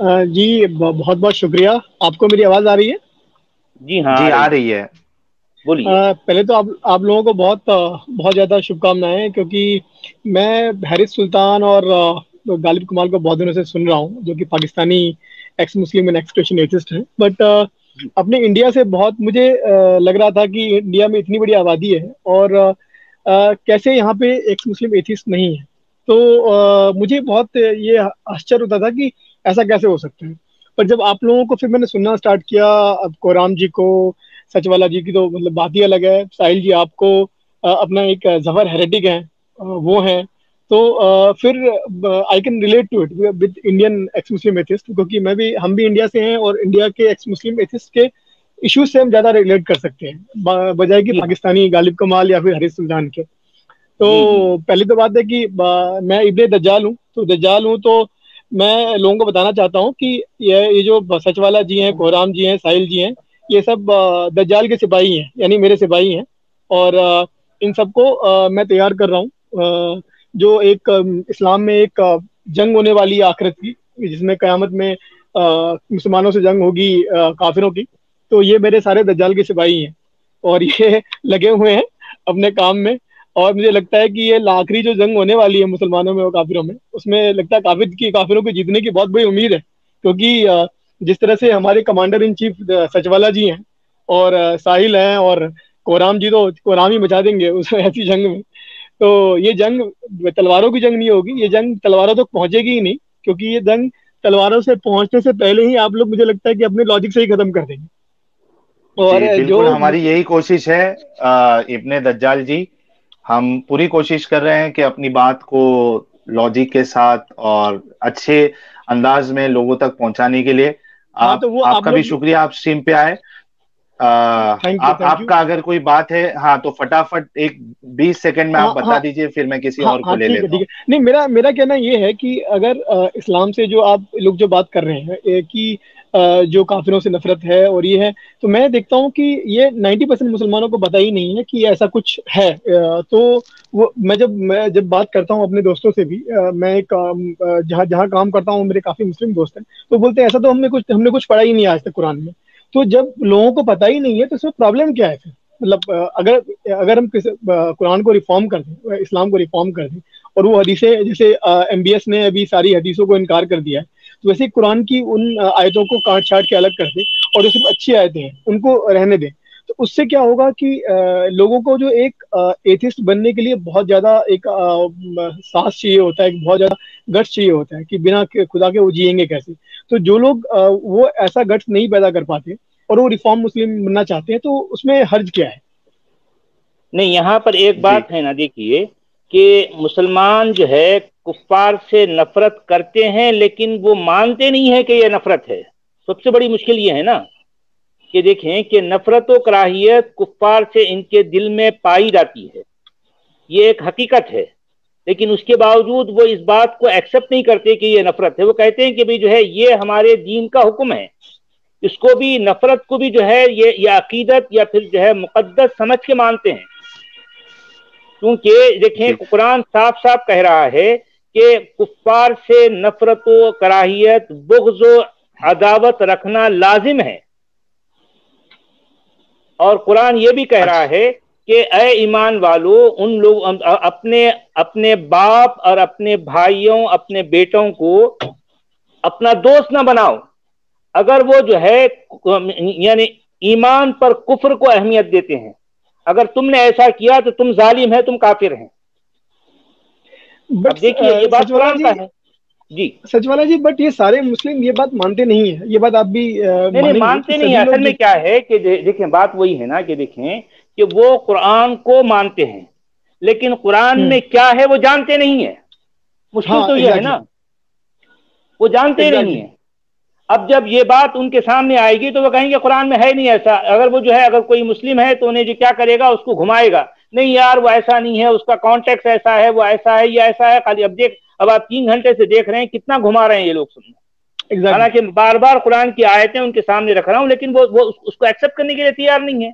जी बहुत बहुत शुक्रिया। आपको मेरी आवाज़ आ रही है? जी हाँ, जी आ आ रही है। रही है। बोलिए। पहले तो आप लोगों को बहुत ज़्यादा शुभकामनाएं, क्योंकि मैं हैरिस सुल्तान और गालिब कमाल को बहुत दिनों से सुन रहा हूँ, जो कि Pakistani x Muslim and x Christian atheist हैं। बट जी अपने इंडिया से बहुत मुझे लग रहा था कि इंडिया में इतनी बड़ी आबादी है और कैसे यहाँ पे एक्स मुस्लिम एथिस्ट नहीं है। तो मुझे बहुत ये आश्चर्य होता था कि ऐसा कैसे हो सकता है। पर जब आप लोगों को फिर मैंने सुनना स्टार्ट किया, अब कोराम जी को, सचवाला जी की तो मतलब बात ही अलग है। साहिल जी आपको अपना एक जफर हेरेटिक है, वो हैं। तो फिर I can relate to it with Indian ex Muslim atheist, क्योंकि हम भी इंडिया से हैं और इंडिया के एक्स मुस्लिम एथिस्ट के इश्यूज से हम ज्यादा रिलेट कर सकते हैं बजाय कि जी हाँ। पाकिस्तानी गालिब कमाल या फिर हरीश सुल्तान के। जी जी तो पहली तो बात है कि मैं इब्ने दज्जाल हूँ, तो दज्जाल हूँ तो मैं लोगों को बताना चाहता हूँ कि ये जो सचवाला जी हैं, कोहराम जी हैं, साहिल जी हैं, ये सब दज्जाल के सिपाही हैं, यानी मेरे सिपाही हैं। और इन सबको मैं तैयार कर रहा हूँ। जो एक इस्लाम में एक जंग होने वाली है आखिरत की, जिसमें कयामत में मुसलमानों से जंग होगी काफिरों की। तो ये मेरे सारे दज्जाल के सिपाही हैं और ये लगे हुए हैं अपने काम में। और मुझे लगता है कि ये आखिरी जो जंग होने वाली है मुसलमानों में और काफिरों में, उसमें लगता है काफिरों को जीतने की बहुत बड़ी उम्मीद है। क्योंकि जिस तरह से हमारे कमांडर इन चीफ सचवाला जी हैं और साहिल हैं और कोराम जी, तो कोराम ही बचा देंगे उस ऐसी जंग में। तो ये जंग तलवारों की जंग नहीं होगी, ये जंग तलवारों तक पहुंचेगी ही नहीं, क्योंकि ये जंग तलवारों से पहुंचने से पहले ही आप लोग मुझे लगता है कि अपने लॉजिक से ही खत्म कर देंगे। और जी जो बिल्कुल, हमारी यही कोशिश है। इब्ने दज्जाल जी, हम पूरी कोशिश कर रहे हैं कि अपनी बात को लॉजिक के साथ और अच्छे अंदाज में लोगों तक पहुंचाने के लिए हाँ, तो वो आप आपका भी लोग। शुक्रिया, आप स्ट्रीम पे आए। थैंक यू, आप थैंक यू। आपका अगर कोई बात है, हाँ, तो फटाफट एक 20 सेकंड में आप हाँ, बता हाँ, दीजिए, फिर मैं किसी हाँ, और को हाँ, ले ठीक है, लेता ठीक हूँ। है। नहीं, मेरा मेरा कहना ये है कि अगर इस्लाम से जो आप लोग जो बात कर रहे हैं कि जो काफिरों से नफरत है और ये है, तो मैं देखता हूँ कि ये 90% मुसलमानों को पता ही नहीं है कि ऐसा कुछ है। तो वो मैं जब बात करता हूँ अपने दोस्तों से भी, मैं एक जहाँ जहाँ काम करता हूँ, मेरे काफी मुस्लिम दोस्त हैं, तो बोलते हैं ऐसा तो हमने कुछ पढ़ा ही नहीं आज तक कुरान में। तो जब लोगों को पता ही नहीं है तो इसमें प्रॉब्लम क्या है फिर? मतलब अगर हम कुरान को रिफॉर्म कर दें, इस्लाम को रिफॉर्म कर दें, और वो हदीसें जैसे एमबीएस ने अभी सारी हदीसों को इनकार कर दिया है, तो वैसे ही कुरान की उन आयतों को काट छाट के अलग कर दें और जो सिर्फ अच्छी आयतें हैं उनको रहने दें। तो उससे क्या होगा कि लोगों को जो एक एथिस्ट बनने के लिए बहुत ज्यादा एक साहस चाहिए होता है, बहुत ज्यादा गट्स चाहिए होता है कि बिना खुदा के वो जिएंगे कैसे। तो जो लोग वो ऐसा गट्स नहीं पैदा कर पाते और वो रिफॉर्म मुस्लिम बनना चाहते हैं, तो उसमें हर्ज क्या है? नहीं, यहाँ पर एक जी बात है ना, देखिए कि मुसलमान जो है कुफ्फार से नफरत करते हैं, लेकिन वो मानते नहीं है कि ये नफरत है। सबसे बड़ी मुश्किल ये है ना कि देखें कि नफरत व कराहियत कुफ्फार से इनके दिल में पाई जाती है, ये एक हकीकत है। लेकिन उसके बावजूद वो इस बात को एक्सेप्ट नहीं करते कि ये नफरत है। वो कहते हैं कि भाई जो है ये हमारे दीन का हुक्म है। इसको भी, नफरत को भी जो है ये अकीदत या फिर जो है मुकद्दस समझ के मानते हैं। क्योंकि देखें जी कुरान साफ साफ कह रहा है कि कुफ्फार से नफरत व कराहियत, बुग़्ज़ व अदावत रखना लाजिम है। और कुरान ये भी कह रहा अच्छा। है कि ए ईमान वालों, उन लोग अपने अपने बाप और अपने भाइयों, अपने बेटों को अपना दोस्त ना बनाओ अगर वो जो है यानी ईमान पर कुफ्र को अहमियत देते हैं। अगर तुमने ऐसा किया तो तुम जालिम है, तुम काफिर हैं। बट अब देखिए ये बात सचवाला कुरान का जी, है। जी। बट ये सारे मुस्लिम ये बात मानते नहीं है, ये बात आप भी नहीं नहीं, मानेंगे कि मानते नहीं। सभी लोग असल में क्या है कि देखें बात वही है ना कि देखें कि वो कुरान को मानते हैं, लेकिन कुरान हम्म। में क्या है वो जानते नहीं है। मुश्किल हाँ, तो ये है एग्जैक्टली, ना, वो जानते नहीं एग्जैक्टली। है। अब जब ये बात उनके सामने आएगी तो वो कहेंगे कुरान में है नहीं ऐसा। अगर वो जो है, अगर कोई मुस्लिम है तो उन्हें जो क्या करेगा, उसको घुमाएगा, नहीं यार वो ऐसा नहीं है, उसका कॉन्टेक्स्ट ऐसा है, वो ऐसा है, ये ऐसा है। खाली अब देख, अब आप 3 घंटे से देख रहे हैं कितना घुमा रहे हैं ये लोग सुनना। एग्जैक्टली। हालांकि बार बार कुरान की आयतें उनके सामने रख रहा हूं, लेकिन वो उसको एक्सेप्ट करने के लिए तैयार नहीं है।